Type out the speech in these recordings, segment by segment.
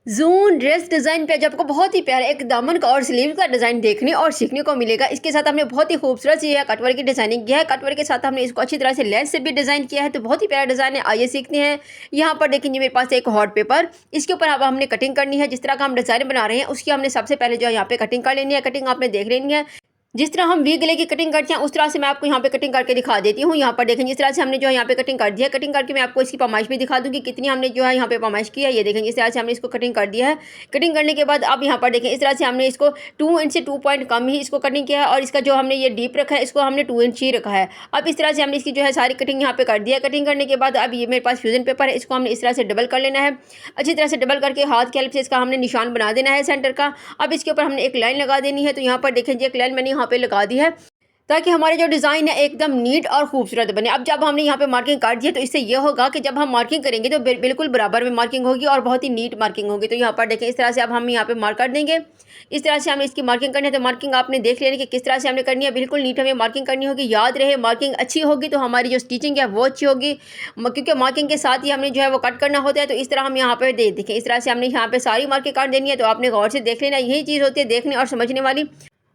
Zone dress design पे जब आपको बहुत ही प्यारा एक दामन का और स्लीव का डिज़ाइन देखने और सीखने को मिलेगा। इसके साथ हमने बहुत ही खूबसूरत सी है कटवर्क की डिज़ाइनिंग किया है। कटवर्क के साथ हमने इसको अच्छी तरह से लेस से भी डिज़ाइन किया है, तो बहुत ही प्यारा डिज़ाइन है। आइए सीखते हैं। यहाँ पर देखेंगे मेरे पास एक हॉट पेपर, इसके ऊपर अब हमने कटिंग करनी है। जिस तरह का हम डिज़ाइन बना रहे हैं उसकी हमने सबसे पहले जो है यहाँ पे कटिंग कर लेनी है। कटिंग आपने देख लेनी है। जिस तरह हम वी गले की कटिंग करते हैं उस तरह से मैं आपको यहाँ पे कटिंग करके दिखा देती हूँ। यहाँ पर देखें जिस तरह से हमने जो है यहाँ पे कटिंग कर दिया है। कटिंग करके मैं आपको इसकी पैमाइश भी दिखा दूँगी कितनी हमने जो है यहाँ पे पैमाइश की है। ये देखें इस तरह से हमने इसको कटिंग कर दिया है। कटिंग करने के बाद अब यहाँ पर देखें इस तरह से हमने इसको 2 इंच से 2 पॉइंट कम ही इसको कटिंग किया है, और इसका जो हमने ये डीप रखा है इसको हमने 2 इंच ही रखा है। अब इस तरह से हमने इसकी जो है सारी कटिंग यहाँ पे कर दिया है। कटिंग करने के बाद अब ये मेरे पास फ्यूजन पेपर है, इसको हमने इस तरह से डबल कर लेना है। अच्छी तरह से डबल करके हाथ की हेल्प से इसका हमने निशान बना देना है सेंटर का। अब इसके ऊपर हमने एक लाइन लगा देनी है। तो यहाँ पर देखें जी एक लाइन मैंने यहाँ पे लगा दी है ताकि हमारे जो डिज़ाइन है एकदम नीट और खूबसूरत बने। अब जब हमने यहाँ पे मार्किंग कर दी है तो इससे ये होगा कि जब हम मार्किंग करेंगे तो बिल्कुल बराबर में मार्किंग होगी और बहुत ही नीट मार्किंग होगी। तो यहाँ पर देखें इस तरह से अब हम यहाँ पे मार्क कर देंगे। इस तरह से हमें इसकी मार्किंग करनी है। तो मार्किंग आपने देख लेनी कि किस तरह से हमने करनी है। बिल्कुल नीट हमें मार्किंग करनी होगी। याद रहे मार्किंग अच्छी होगी तो हमारी जो स्टिचिंग है वो अच्छी होगी, क्योंकि मार्किंग के साथ ही हमने जो है वो कट करना होता है। तो इस तरह हम यहाँ पे देखें इस तरह से हमने यहाँ पे सारी मार्किंग कर देनी है। तो आपने गौर से देख लेना, यही चीज़ होती है देखने और समझने वाली।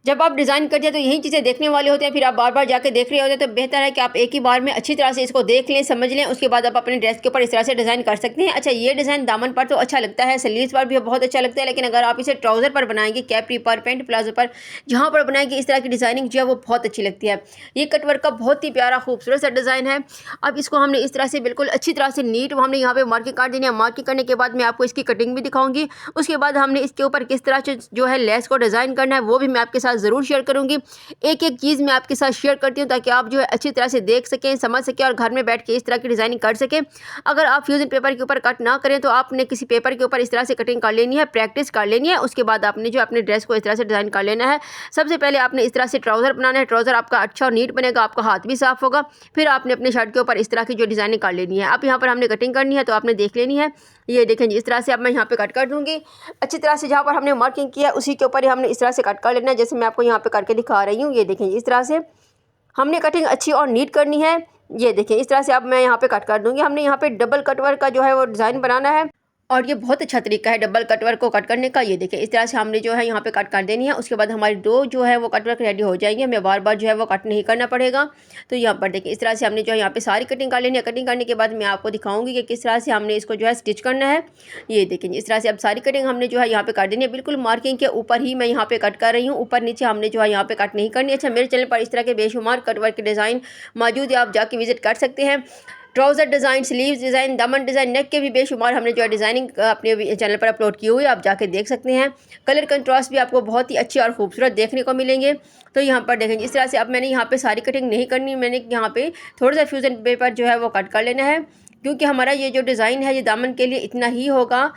जब आप डिज़ाइन करते हैं तो यही चीज़ें देखने वाले होते हैं, फिर आप बार बार जाके देख रहे होते हैं। तो बेहतर है कि आप एक ही बार में अच्छी तरह से इसको देख लें, समझ लें, उसके बाद आप अपने ड्रेस के ऊपर इस तरह से डिज़ाइन कर सकते हैं। अच्छा, ये डिज़ाइन दामन पर तो अच्छा लगता है, स्लीव्स पर भी बहुत अच्छा लगता है, लेकिन अगर आप इसे ट्राउज़र पर बनाएंगे, कैपरी पर, पैंट प्लाजो पर, जहाँ पर बनाएंगे इस तरह की डिज़ाइनिंग जो है वो बहुत अच्छी लगती है। ये कटवर्क का बहुत ही प्यारा खूबसूरत सा डिज़ाइन है। अब इसको हमने इस तरह से बिल्कुल अच्छी तरह से नीट हमने यहाँ पे मार्किंग कर देनी है। मार्किंग करने के बाद मैं आपको इसकी कटिंग भी दिखाऊंगी। उसके बाद हमने इसके ऊपर किस तरह से जो है लेस को डिज़ाइन करना है वो भी मैं आपके साथ ज़रूर शेयर करूँगी। एक एक चीज़ मैं आपके साथ शेयर करती हूँ ताकि आप जो है अच्छी तरह से देख सकें, समझ सकें और घर में बैठ के इस तरह की डिज़ाइनिंग कर सकें। अगर आप फ्यूजन पेपर के ऊपर कट ना करें तो आपने किसी पेपर के ऊपर इस तरह से कटिंग कर लेनी है, प्रैक्टिस कर लेनी है। उसके बाद आपने जो अपने ड्रेस को इस तरह से डिज़ाइन कर लेना है। सबसे पहले आपने इस तरह से ट्राउज़र बनाना है। ट्राउज़र आपका अच्छा और नीट बनेगा, आपका हाथ भी साफ होगा। फिर आपने अपने शर्ट के ऊपर इस तरह की जो डिज़ाइनिंग कर लेनी है। अब यहाँ पर हमने कटिंग करनी है तो आपने देख लेनी है। ये देखें इस तरह से अब मैं यहाँ पे कट कर दूँगी। अच्छी तरह से जहाँ पर हमने मार्किंग किया उसी के ऊपर ही हमने इस तरह से कट कर लेना है, जैसे मैं आपको यहाँ पे करके दिखा रही हूँ। ये देखें इस तरह से हमने कटिंग अच्छी और नीट करनी है। ये देखें इस तरह से अब मैं यहाँ पे कट कर दूँगी। हमने यहाँ पे डबल कटवर्क का जो है वो डिज़ाइन बनाना है, और ये बहुत अच्छा तरीका है डबल कटवर्क को कट करने का। ये देखिए इस तरह से हमने जो है यहाँ पे कट कर देनी है। उसके बाद हमारी दो जो है वो कटवर्क रेडी हो जाएंगे, हमें बार बार जो है वो कट नहीं करना पड़ेगा। तो यहाँ पर देखिए इस तरह से हमने जो है यहाँ पे सारी कटिंग कर लेनी है। कटिंग करने के बाद मैं आपको दिखाऊंगी कि किस तरह से हमने इसको जो है स्टिच करना है। ये देखिए इस तरह से अब सारी कटिंग हमने जो है यहाँ पे कर देनी है। बिल्कुल मार्किंग के ऊपर ही मैं यहाँ पे कट कर रही हूँ, ऊपर नीचे हमने जो है यहाँ पे कट नहीं करनी। अच्छा, मेरे चैनल पर इस तरह के बेशुमार कटवर्क के डिज़ाइन मौजूद है, आप जाके विजिट कर सकते हैं। ट्राउज़र डिज़ाइन, स्लीव्स डिज़ाइन, दामन डिज़ाइन, नेक के भी बेशुमार हमने जो है डिज़ाइनिंग अपने चैनल पर अपलोड की हुई है, आप जाके देख सकते हैं। कलर कंट्रास्ट भी आपको बहुत ही अच्छी और खूबसूरत देखने को मिलेंगे। तो यहाँ पर देखेंगे इस तरह से अब मैंने यहाँ पे सारी कटिंग नहीं करनी, मैंने यहाँ पे थोड़ा सा फ्यूजन पेपर जो है वो कट कर लेना है, क्योंकि हमारा ये जो डिज़ाइन है ये दामन के लिए इतना ही होगा।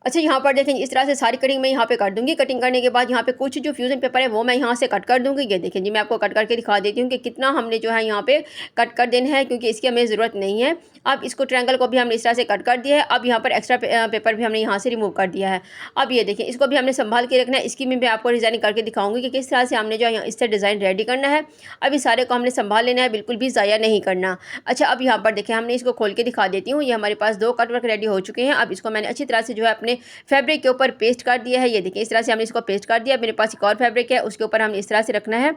अच्छा, यहाँ पर देखें इस तरह से सारी कटिंग मैं यहाँ पे कर दूँगी। कटिंग करने के बाद यहाँ पे कुछ जो फ्यूजन पेपर है वो मैं यहाँ से कट कर दूँगी। ये देखें जी मैं आपको कट करके दिखा देती हूँ कि कितना हमने जो है यहाँ पे कट कर देना है, क्योंकि इसकी हमें ज़रूरत नहीं है। अब इसको ट्रायंगल को भी हमने इस तरह से कट कर दिया है। अब यहाँ पर एक्स्ट्रा पेपर भी हमने यहाँ से रिमूव कर दिया है। अब ये देखें इसको भी हमने संभाल के रखना है। इसकी भी मैं आपको डिज़ाइनिंग करके दिखाऊँगी कि किस तरह से हमने जो है इससे डिज़ाइन रेडी करना है। अब इस सारे को हमने संभाल लेना है, बिल्कुल भी ज़ाया नहीं करना। अच्छा, अब यहाँ पर देखें हमने इसको खोल के दिखा देती हूँ। ये हमारे पास 2 कटवर्क रेडी हो चुके हैं। अब इसको मैंने अच्छी तरह से जो है अपने फैब्रिक के ऊपर पेस्ट कर दिया है। ये देखिए इस तरह से हमने इसको पेस्ट कर दिया। मेरे पास एक और फैब्रिक है, उसके ऊपर हमने इस तरह से रखना है,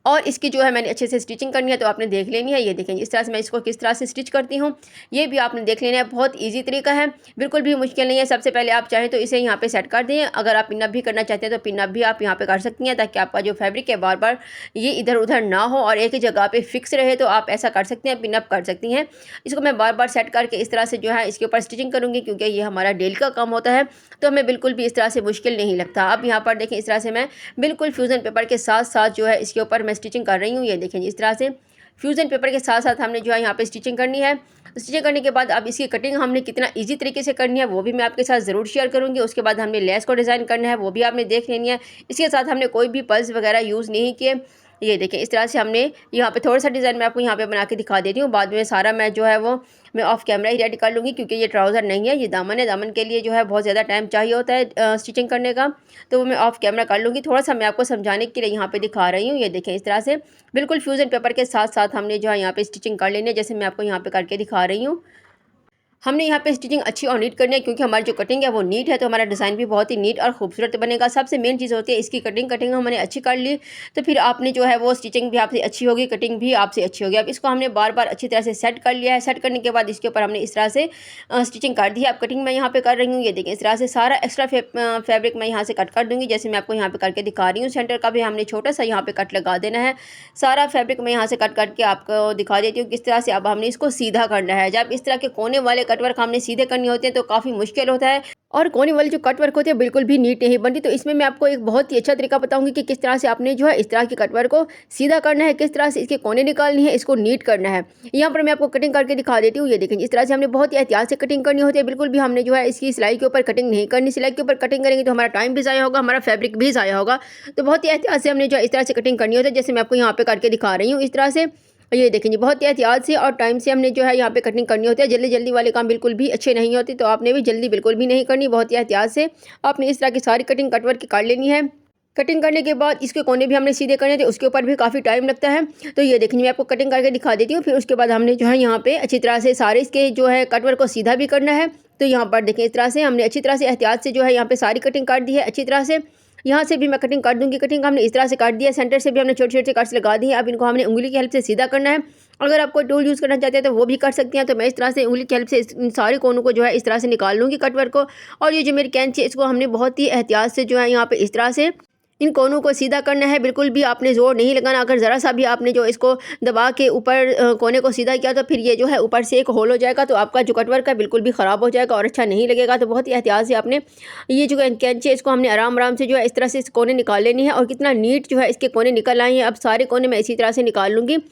और इसकी जो है मैंने अच्छे से स्टिचिंग करनी है, तो आपने देख लेनी है। ये देखें इस तरह से मैं इसको किस तरह से स्टिच करती हूँ, ये भी आपने देख लेना है। बहुत इजी तरीका है, बिल्कुल भी मुश्किल नहीं है। सबसे पहले आप चाहें तो इसे यहाँ पे सेट कर दें। अगर आप पिनअप भी करना चाहते हैं तो पिनअप भी आप यहाँ पे कर सकती हैं, ताकि आपका जो फैब्रिक है बार बार ये इधर उधर ना हो और एक ही जगह पे फिक्स रहे। तो आप ऐसा कर सकते हैं, पिनअप कर सकती हैं। इसको मैं बार बार सेट करके इस तरह से जो है इसके ऊपर स्टिचिंग करूँगी, क्योंकि ये हमारा डेली का काम होता है, तो हमें बिल्कुल भी इस तरह से मुश्किल नहीं लगता। अब यहाँ पर देखें इस तरह से मैं बिल्कुल फ्यूज़न पेपर के साथ साथ जो है इसके ऊपर मैं स्टिचिंग कर रही हूँ। ये देखें इस तरह से फ्यूज़न पेपर के साथ साथ हमने जो है यहाँ पे स्टिचिंग करनी है। स्टिचिंग करने के बाद अब इसकी कटिंग हमने कितना इजी तरीके से करनी है वो भी मैं आपके साथ ज़रूर शेयर करूँगी। उसके बाद हमने लेस को डिज़ाइन करना है, वो भी आपने देख लेनी है। इसके साथ हमने कोई भी पल्स वगैरह यूज़ नहीं किए। ये देखें इस तरह से हमने यहाँ पे थोड़ा सा डिज़ाइन मैं आपको यहाँ पे बना के दिखा देती हूँ। बाद में सारा मैं जो है वो मैं ऑफ कैमरा ही रेडी कर लूँगी, क्योंकि ये ट्राउज़र नहीं है, ये दामन है। दामन के लिए जो है बहुत ज़्यादा टाइम चाहिए होता है स्टिचिंग करने का, तो वो मैं ऑफ कैमरा कर लूँगी। थोड़ा सा मैं आपको समझाने के लिए यहाँ पे दिखा रही हूँ। ये देखें इस तरह से बिल्कुल फ्यूज़न पेपर के साथ साथ हमने जो है यहाँ पे स्टिचिंग कर लेनी है, जैसे मैं आपको यहाँ पे करके दिखा रही हूँ। हमने यहाँ पे स्टिचिंग अच्छी और नीट करनी है, क्योंकि हमारी जो कटिंग है वो नीट है, तो हमारा डिज़ाइन भी बहुत ही नीट और खूबसूरत बनेगा। सबसे मेन चीज़ होती है इसकी कटिंग हमने अच्छी कर ली, तो फिर आपने जो है वो स्टिचिंग भी आपसे अच्छी होगी, कटिंग भी आपसे अच्छी होगी। अब इसको हमने बार-बार अच्छी तरह से सेट कर लिया है। सेट करने के बाद इसके ऊपर हमने इस तरह से स्टिचिंग कर दी है। अब कटिंग मैं यहाँ पे कर रही हूँ, ये देखिए इस तरह से सारा एक्स्ट्रा फैब्रिक मैं यहाँ से कट कर दूँगी, जैसे मैं आपको यहाँ पे करके दिखा रही हूँ। सेंटर का भी हमने छोटा-सा यहाँ पे कट लगा देना है। सारा फैब्रिक मैं यहाँ से कट करके आपको दिखा देती हूँ किस तरह से। अब हमने इसको सीधा करना है। जब इस तरह के कोने वाले कटवर्क हमने सीधे करने होते हैं तो काफ़ी मुश्किल होता है, और कोने वाली जो कटवर्क होती है बिल्कुल भी नीट नहीं बनती। तो इसमें मैं आपको एक बहुत ही अच्छा तरीका बताऊंगी कि किस तरह से आपने जो है इस तरह की कटवर्क को सीधा करना है, किस तरह से इसके कोने निकालनी है, इसको नीट करना है। यहाँ पर मैं आपको कटिंग करके दिखा देती हूँ। ये देखें, इस तरह से हमने बहुत ही एहतियात से कटिंग करनी होती है। बिल्कुल भी हमने जो है इसकी सिलाई के ऊपर कटिंग नहीं करनी। सिलाई के ऊपर कटिंग करेंगे तो हमारा टाइम भी ज़ाया होगा, हमारा फैब्रिक भी ज़ाया होगा। तो बहुत ही एहतियात से हमने जो इस तरह से कटिंग करनी होती है, जैसे मैं आपको यहाँ पे करके दिखा रही हूँ इस तरह से। ये देखें जी, बहुत ही एहतियात से और टाइम से हमने जो है यहाँ पे कटिंग करनी होती है। जल्दी वाले काम बिल्कुल भी अच्छे नहीं होते, तो आपने भी जल्दी बिल्कुल भी नहीं करनी। बहुत ही एहतियात से आपने इस तरह की सारी कटिंग कटवर्क की कर लेनी है। कटिंग करने के बाद इसके कोने भी हमने सीधे करने थे, उसके ऊपर भी काफ़ी टाइम लगता है। तो ये देखिए, मैं आपको कटिंग करके दिखा देती हूँ। फिर उसके बाद हमने जो है यहाँ पे अच्छी तरह से सारे इसके जो है कटवर्क को सीधा भी करना है। तो यहाँ पर देखें, इस तरह से हमने अच्छी तरह से एहतियात से जो है यहाँ पे सारी कटिंग कर दी है अच्छी तरह से। यहाँ से भी मैं कटिंग कर दूँगी। कटिंग हमने इस तरह से काट दिया, सेंटर से भी हमने छोटे-छोटे कट्स लगा दिए हैं। अब इनको हमने उँगली की हेल्प से सीधा करना है। अगर आप कोई टूल यूज़ करना चाहते हैं तो वो भी कर सकती हैं। तो मैं इस तरह से उँगली की हेल्प से इन सारे कोनों को जो है इस तरह से निकाल लूँगी कटवर्क को। और ये जो मेरी कैंची है, इसको हमने बहुत ही एहतियात से जो है यहाँ पे इस तरह से इन कोनों को सीधा करना है। बिल्कुल भी आपने ज़ोर नहीं लगाना। अगर ज़रा सा भी आपने जो इसको दबा के ऊपर कोने को सीधा किया तो फिर ये जो है ऊपर से एक होल हो जाएगा, तो आपका जो कटवर्क है बिल्कुल भी ख़राब हो जाएगा और अच्छा नहीं लगेगा। तो बहुत ही एहतियात से आपने ये जो कैंची है इसको हमने आराम से जो है इस तरह से इस कोने निकाल लेनी है। और कितना नीट जो है इसके कोने निकल आए हैं। अब सारे कोने मैं इसी तरह से निकाल लूँगी।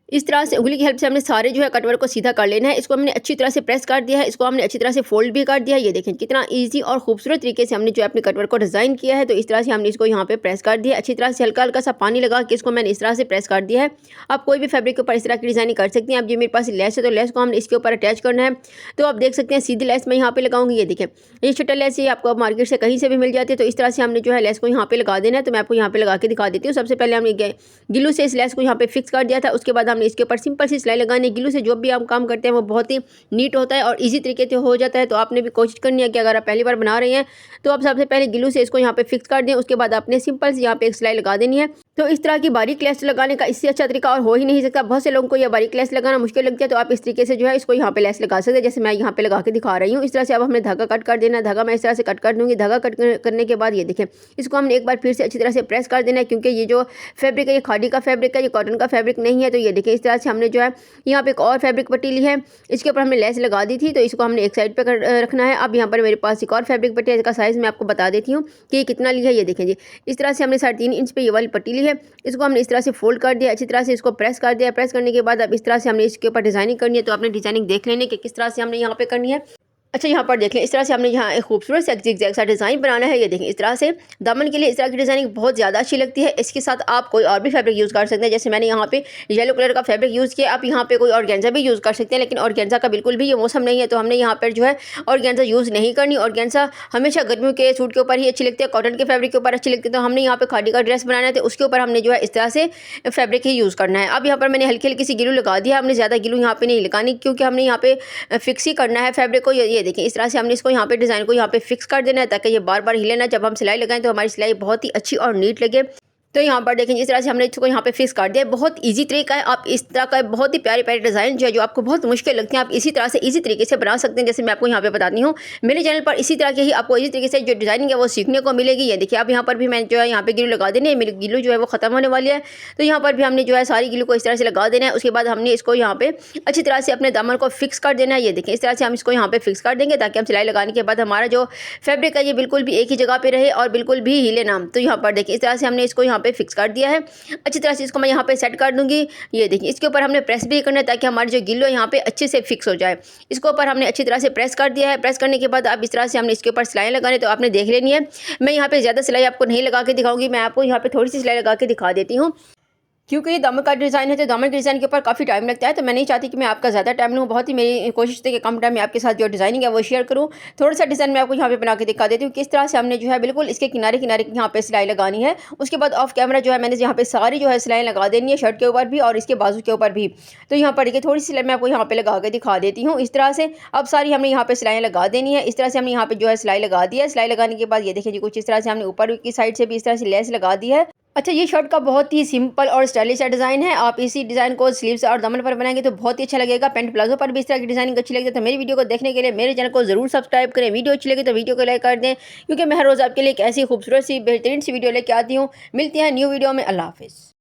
इस तरह से उंगली की हेल्प से हमने सारे जो है कटवर्क को सीधा कर लेना है। इसको हमने अच्छी तरह से प्रेस कर दिया है। इसको हमने अच्छी तरह से फोल्ड भी कर दिया है। ये देखें कितना इजी और खूबसूरत तरीके से हमने जो है अपने कटवर्क को डिज़ाइन किया है। तो इस तरह से हमने इसको यहाँ पे प्रेस कर दिया है। अच्छी तरह से हल्का सा पानी लगा के इसको मैंने इस तरह से प्रेस कर दिया है। आप कोई भी फैब्रिक के ऊपर इस तरह की डिज़ाइनिंग कर सकते हैं। अब ये मेरे पास लेस है, तो लेस को हमने इसके ऊपर अटैच करना है। तो आप देख सकते हैं सीधी लेस मैं यहाँ पे लगाऊंगी। ये देखें, ये छोटा लेस ये आपको मार्केट से कहीं से भी मिल जाती है। तो इस तरह से हमने जो है लेस को यहाँ पे लगा देना है। तो मैं आपको यहाँ पे लगा के दिखा देती हूँ। सबसे पहले हमने गिल्लू से इस लेस को यहाँ पे फिक्स कर दिया था। उसके बाद हमने इसके ऊपर सिंपल सिलाई लगाने। गिल्लू से जो भी हम काम करते हैं वो बहुत ही नीट होता है और इजी तरीके से हो जाता है। तो आपने भी कोशिश करनी है कि अगर आप पहली बार बना रहे हैं तो आप सबसे पहले गिल्लू से इसको यहाँ पे फिक्स कर दें। उसके बाद आपने सिंपल से यहाँ पे एक सिलाई लगा देनी है। तो इस तरह की बारीक लेस लगाने का इससे अच्छा तरीका और हो ही नहीं सकता। बहुत से लोगों को यह बारीक लेस लगाना मुश्किल लगती है, तो आप इस तरीके से जो है इसको यहाँ पे लेस लगा सकते हैं, जैसे मैं यहाँ पे लगा के दिखा रही हूँ। इस तरह से अब हमें धागा कट कर देना है। धागा मैं इस तरह से कट कर दूँगी। धागा कट करने के बाद ये देखें, इसको हमने एक बार फिर से अच्छी तरह से प्रेस कर देना है, क्योंकि ये जो फैब्रिक है ये खादी का फैब्रिक है, ये कॉटन का फैब्रिक नहीं है। तो ये देखें, इस तरह से हमने जो है यहाँ पे एक और फैब्रिक पट्टी ली है। इसके ऊपर हमने लेस लगा दी थी, तो इसको हमने एक साइड पर रखना है। अब यहाँ पर मेरे पास एक और फैब्रिक पट्टी है, इसका साइज़ मैं आपको बता देती हूँ कि ये कितना ली है। ये देखें जी, इस तरह से हमने 3.5 इंच पे ये वाली पट्टी ली है। इसको हमने इस तरह से फोल्ड कर दिया, अच्छी तरह से इसको प्रेस कर दिया। प्रेस करने के बाद अब इस तरह से हमने इसके ऊपर डिज़ाइनिंग करनी है। तो आपने डिज़ाइनिंग देख लेने कि किस तरह से हमने यहाँ पे करनी है। अच्छा, यहाँ पर देख लें, इस तरह से हमने यहाँ एक खूबसूरत सा ज़िगज़ैग सा डिज़ाइन बनाना है। ये देखें, इस तरह से दामन के लिए इस तरह की डिज़ाइनिंग बहुत ज़्यादा अच्छी लगती है। इसके साथ आप कोई और भी फैब्रिक यूज़ कर सकते हैं, जैसे मैंने यहाँ पे येलो कलर का फैब्रिक यूज़ किया। आप यहाँ पे कोई ऑर्गेन्जा भी यूज़ कर सकते हैं, लेकिन ऑर्गेन्जा का बिल्कुल भी ये मौसम नहीं है, तो हमने यहाँ पर जो है ऑर्गेन्जा यूज़ नहीं करनी। ऑर्गेन्जा हमेशा गर्मियों के सूट के ऊपर ही अच्छी लगती है, कॉटन के फैब्रिक के ऊपर अच्छी लगती है। तो हमने यहाँ पे खादी का ड्रेस बनाना है, तो उसके ऊपर हमने जो है इस तरह से फैब्रिक ही यूज़ करना है। अब यहाँ पर मैंने हल्की सी गिलू लगा दिया। हमने ज़्यादा गिलू यहाँ पे नहीं लगानी, क्योंकि हमने यहाँ पे फिक्स ही करना है फैब्रिक को। ये देखें, इस तरह से हमने इसको यहाँ पे डिज़ाइन को यहाँ पे फिक्स कर देना है, ताकि ये बार बार हिले ना। जब हम सिलाई लगाएं तो हमारी सिलाई बहुत ही अच्छी और नीट लगे। तो यहाँ पर देखें, इस तरह से हमने इसको यहाँ पे फिक्स कर दिया। बहुत इजी तरीका है। आप इस तरह का बहुत ही प्यारे प्यारे डिज़ाइन जो है, जो आपको बहुत मुश्किल लगते हैं, आप इसी तरह से इजी तरीके से बना सकते हैं, जैसे मैं आपको यहाँ पे बताती हूँ। मेरे चैनल पर इसी तरह के ही आपको इसी तरीके से जो डिज़ाइनिंग है वो सीखने को मिलेगी। ये देखिए, अब यहाँ पर भी मैं जो है यहाँ पे गिलू लगा देनी है। मेरी गिलू जो है वो ख़त्म होने वाली है, तो यहाँ पर भी हमने जो है सारी गिलू को इस तरह से लगा देना है। उसके बाद हमने इसको यहाँ पे अच्छी तरह से अपने दामन को फिक्स कर देना है। ये देखें, इस तरह से हम इसको यहाँ पे फिक्स कर देंगे, ताकि हम सिलाई लगाने के बाद हमारा जो फैब्रिक है ये बिल्कुल भी एक ही जगह पे रहे और बिल्कुल भी हिले ना। तो यहाँ पर देखिए, इस तरह से हमने इसको यहाँ पे फिक्स कर दिया है। अच्छी तरह से इसको मैं यहाँ पे सेट कर दूंगी। ये देखिए, इसके ऊपर हमने प्रेस भी करना है, ताकि हमारी जो गिल्लो यहाँ पे अच्छे से फिक्स हो जाए। इसके ऊपर हमने अच्छी तरह से प्रेस कर दिया है। प्रेस करने के बाद अब इस तरह से हमने इसके ऊपर सिलाई लगानी, तो आपने देख लेनी है। मैं यहाँ पे ज़्यादा सिलाई आपको नहीं लगा के दिखाऊंगी, मैं आपको यहाँ पे थोड़ी सी सिलाई लगा के दिखा देती हूँ। क्योंकि ये दामन का डिज़ाइन है तो दामन के डिज़ाइन के ऊपर काफ़ी टाइम लगता है, तो मैं नहीं चाहती कि मैं आपका ज़्यादा टाइम लूँ। बहुत ही मेरी कोशिश थी कि कम टाइम में आपके साथ जो डिज़ाइनिंग है वो शेयर करूँ। थोड़ा-सा डिज़ाइन मैं आपको यहाँ पे बना के दिखा देती हूँ, किस तरह से हमने जो है बिल्कुल इसके किनारे-किनारे यहाँ पे सिलाई लगानी है। उसके बाद ऑफ कैमरा जो है मैंने यहाँ पे सारी जो है सिलाई लगा देनी है, शर्ट के ऊपर भी और इसके बाजू के ऊपर भी। तो यहाँ पर देखिए थोड़ी-सी सिलाई मैं आपको यहाँ पे लगा के दिखा देती हूँ। इस तरह से अब सारी हमने यहाँ पे सिलाइयाँ लगा देनी है। इस तरह से हमने यहाँ पे जो है सिलाई लगा दी है। सिलाई लगाने के बाद ये देखिए जी कुछ इस तरह से हमने ऊपर की साइड से भी इस तरह से लेस लगा दी है। अच्छा, ये शर्ट का बहुत ही सिंपल और स्टाइलिश सा डिज़ाइन है। आप इसी डिज़ाइन को स्लीव्स और दामन पर बनाएँगे तो बहुत ही अच्छा लगेगा। पैंट प्लाज़ो पर भी इस तरह की डिज़ाइनिंग अच्छी लगती है। तो मेरी वीडियो को देखने के लिए मेरे चैनल को ज़रूर सब्सक्राइब करें। वीडियो अच्छी लगी तो वीडियो को लाइक कर दें, क्योंकि मैं हर रोज़ आपके लिए एक ऐसी खूबसूरत सी बेहतरीन सी वीडियो लेके आती हूँ। मिलती हैं न्यू वीडियो में। अल्लाह हाफ़िज़।